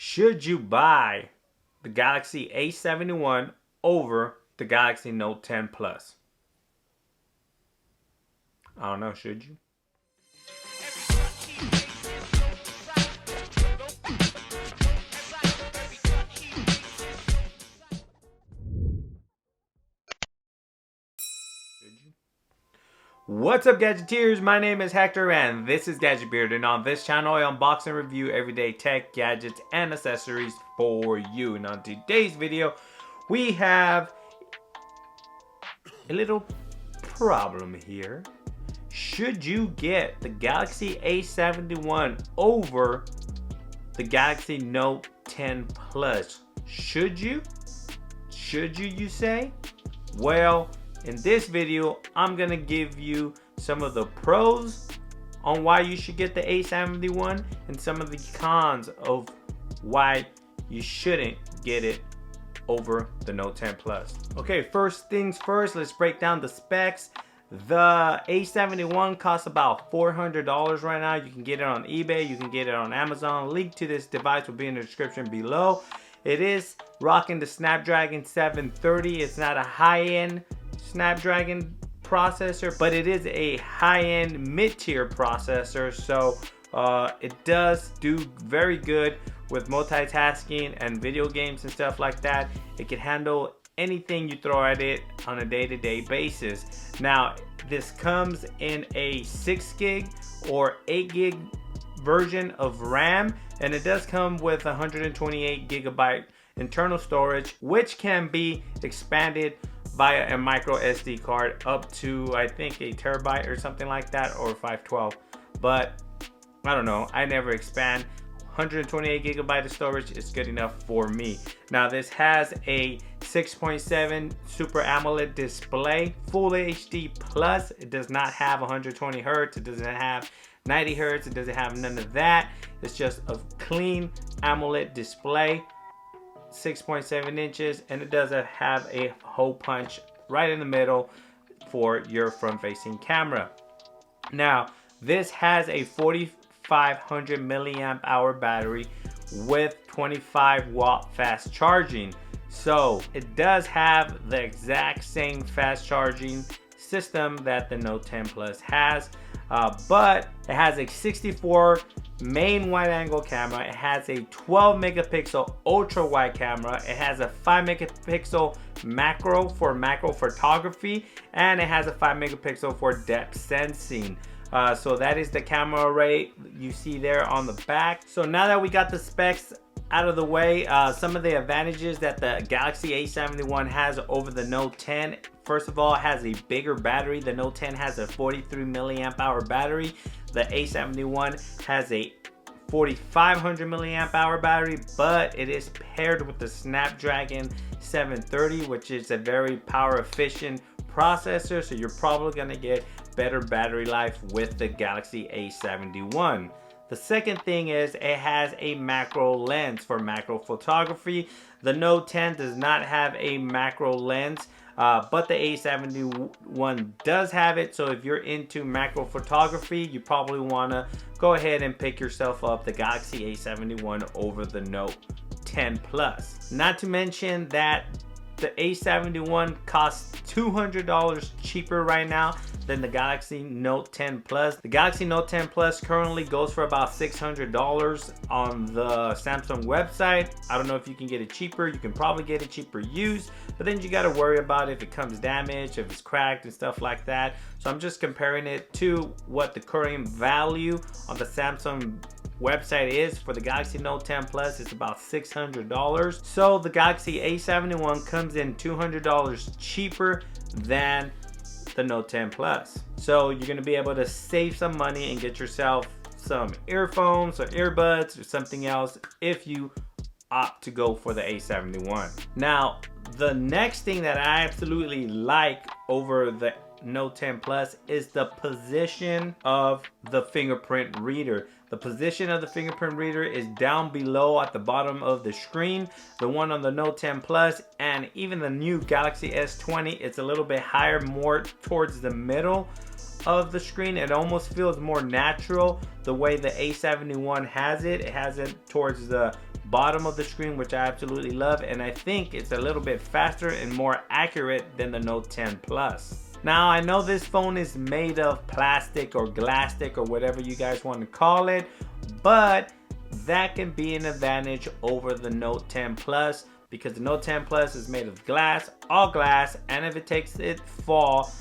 Should you buy the Galaxy A71 over the Galaxy Note 10 Plus? I don't know, should you? What's up, Gadgeteers? My name is Hector and this is Gadget Beard, and on this channel I unbox and review everyday tech, gadgets, and accessories for you. And on today's video we have a little problem here. Should you get the Galaxy A71 over the Galaxy Note 10 Plus? Should you? Should you say? Well, in this video, I'm gonna give you some of the pros on why you should get the A71 and some of the cons of why you shouldn't get it over the Note 10 Plus. Okay, first things first, let's break down the specs. The A71 costs about $400 right now. You can get it on eBay, you can get it on Amazon. Link to this device will be in the description below. It is rocking the Snapdragon 730. It's not a high-end Snapdragon processor, but it is a high-end mid-tier processor, so it does do very good with multitasking and video games and stuff like that. It can handle anything you throw at it on a day-to-day basis. Now, this comes in a 6 gig or 8 gig version of RAM, and it does come with 128 gigabyte internal storage, which can be expanded via a micro SD card up to, I think, a terabyte or something like that, or 512. But I don't know, I never expand. 128 gigabyte of storage is good enough for me. Now, this has a 6.7 Super AMOLED display, Full HD Plus. It does not have 120 Hertz. It doesn't have 90 Hertz. It doesn't have none of that. It's just a clean AMOLED display, 6.7 inches, and it does have a hole punch right in the middle for your front-facing camera. Now, this has a 4500 milliamp hour battery with 25 watt fast charging, so it does have the exact same fast charging system that the Note 10 Plus has, but it has a 64 main wide angle camera. It has a 12 megapixel ultra wide camera. It has a 5 megapixel macro for macro photography, and it has a 5 megapixel for depth sensing. So that is the camera array you see there on the back. So now that we got the specs out of the way, some of the advantages that the Galaxy A71 has over the Note 10. First of all, it has a bigger battery. The Note 10 has a 43 milliamp hour battery. The A71 has a 4500 milliamp hour battery, but it is paired with the Snapdragon 730, which is a very power efficient processor, so you're probably gonna get better battery life with the Galaxy A71. The second thing is it has a macro lens for macro photography. The Note 10 does not have a macro lens, but the A71 does have it. So if you're into macro photography, you probably want to go ahead and pick yourself up the Galaxy A71 over the Note 10 Plus. Not to mention that the A71 costs $200 cheaper right now than the Galaxy Note 10 Plus. The Galaxy Note 10 Plus currently goes for about $600 on the Samsung website. I don't know if you can get it cheaper. You can probably get it cheaper used, but then you got to worry about if it comes damaged, if it's cracked and stuff like that. So I'm just comparing it to what the current value on the Samsung website is. For the Galaxy Note 10 Plus, it's about $600. So the Galaxy A71 comes in $200 cheaper than the Note 10 Plus. So you're gonna be able to save some money and get yourself some earphones or earbuds or something else if you opt to go for the A71. Now, the next thing that I absolutely like over the Note 10 Plus is the position of the fingerprint reader. The position of the fingerprint reader is down below at the bottom of the screen. The one on the Note 10 Plus and even the new Galaxy S20, it's a little bit higher, more towards the middle of the screen. It almost feels more natural the way the A71 has it. It has it towards the bottom of the screen, which I absolutely love, and I think it's a little bit faster and more accurate than the Note 10 Plus. Now, I know this phone is made of plastic or glasstic or whatever you guys want to call it, but that can be an advantage over the Note 10 Plus, because the Note 10 Plus is made of glass, all glass, and if it takes it fall,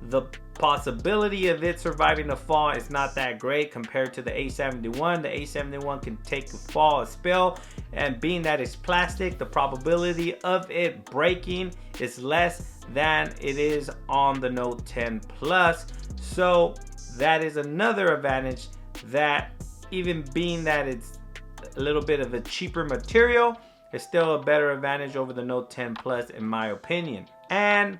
the possibility of it surviving the fall is not that great compared to the A71. The A71 can take a fall, a spill, and being that it's plastic, the probability of it breaking is less than it is on the Note 10 Plus. So that is another advantage, that even being that it's a little bit of a cheaper material, it's still a better advantage over the Note 10 Plus in my opinion. And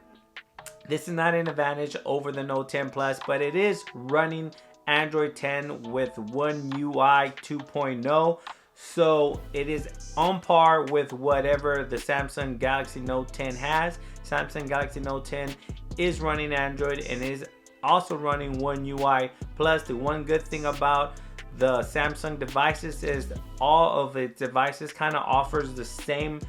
this is not an advantage over the Note 10 Plus, but it is running Android 10 with One UI 2.0. So it is on par with whatever the Samsung Galaxy Note 10 has. Samsung Galaxy Note 10 is running Android and is also running One UI. Plus, the one good thing about the Samsung devices is all of its devices kind of offers the same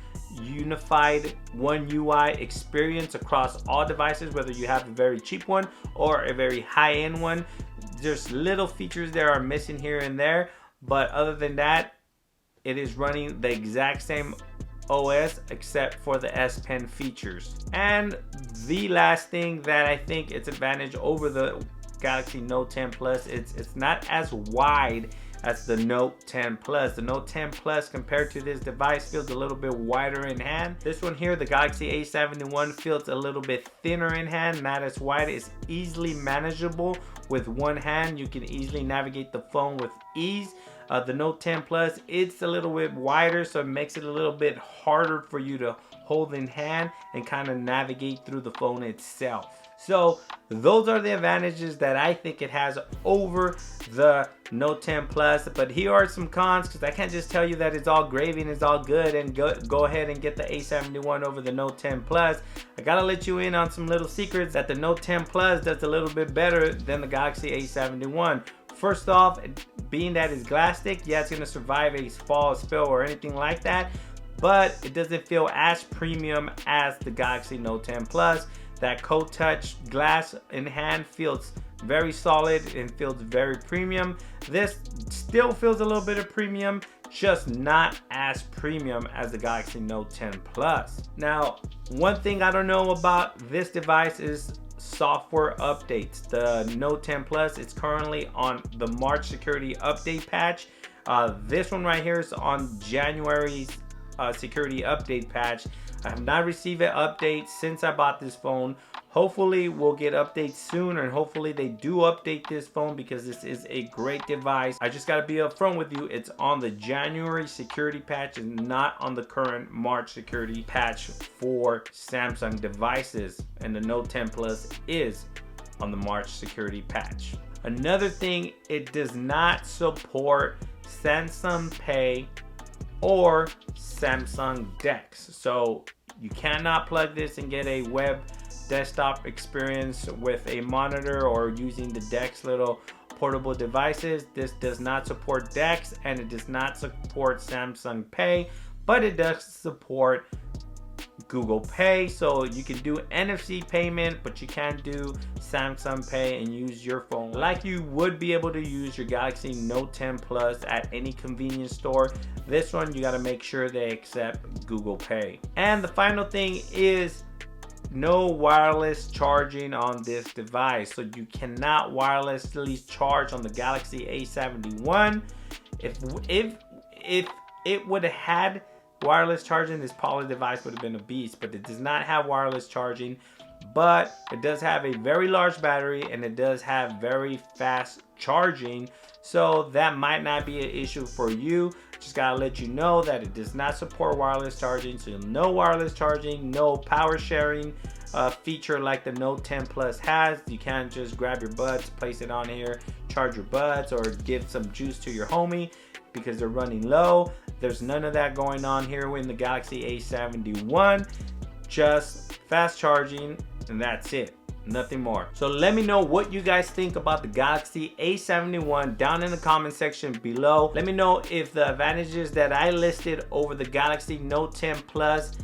unified One UI experience across all devices, whether you have a very cheap one or a very high-end one. There's little features that are missing here and there, but other than that, it is running the exact same OS except for the S Pen features. And the last thing that I think it's advantage over the Galaxy Note 10 Plus, it's not as wide as the Note 10 Plus. The Note 10 Plus compared to this device feels a little bit wider in hand. This one here, the Galaxy A71, feels a little bit thinner in hand, not as wide. It's easily manageable with one hand. You can easily navigate the phone with ease. The Note 10 Plus, it's a little bit wider, so it makes it a little bit harder for you to hold in hand and kind of navigate through the phone itself. So those are the advantages that I think it has over the Note 10 Plus. But here are some cons, because I can't just tell you that it's all gravy and it's all good and go ahead and get the A71 over the Note 10 Plus. I gotta let you in on some little secrets that the Note 10 Plus does a little bit better than the Galaxy A71. First off, being that it's glasstic, yeah, it's gonna survive a fall, spill, or anything like that, but it doesn't feel as premium as the Galaxy Note 10 Plus. That Cold Touch glass in hand feels very solid and feels very premium. This still feels a little bit of premium, just not as premium as the Galaxy Note 10 Plus. Now, one thing I don't know about this device is software updates. The Note 10 Plus is currently on the March security update patch. This one right here is on January's security update patch. I have not received an update since I bought this phone. Hopefully we'll get updates soon, and hopefully they do update this phone, because this is a great device. I just gotta be upfront with you, it's on the January security patch and not on the current March security patch for Samsung devices, and the Note 10 Plus is on the March security patch. Another thing, it does not support Samsung Pay or Samsung DeX. So you cannot plug this and get a web desktop experience with a monitor or using the DeX little portable devices. This does not support DeX, and it does not support Samsung Pay, but it does support Google Pay. So you can do NFC payment, but you can't do Samsung Pay and use your phone like you would be able to use your Galaxy Note 10 Plus at any convenience store. This one, you got to make sure they accept Google Pay. And the final thing is no wireless charging on this device. So you cannot wirelessly charge on the Galaxy A71. If it would have had wireless charging, this Poly device would have been a beast, but it does not have wireless charging. But it does have a very large battery, and it does have very fast charging, so that might not be an issue for you. Just gotta let you know that it does not support wireless charging, so no wireless charging, no power sharing feature like the Note 10 Plus has. You can't just grab your buds, place it on here, charge your buds, or give some juice to your homie because they're running low. There's none of that going on here in the Galaxy A71. Just fast charging, and that's it. nothing more. So let me know what you guys think about the Galaxy A71 down in the comment section below. Let me know if the advantages that I listed over the Galaxy Note 10 Plus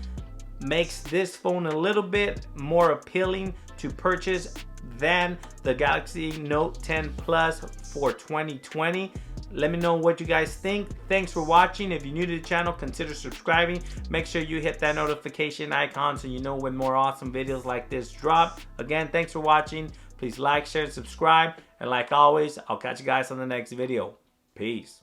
makes this phone a little bit more appealing to purchase than the Galaxy Note 10 Plus for 2020. Let me know what you guys think. Thanks for watching. If you're new to the channel, consider subscribing. Make sure you hit that notification icon so you know when more awesome videos like this drop. Again, thanks for watching. Please like, share, and subscribe. And like always, I'll catch you guys on the next video. Peace.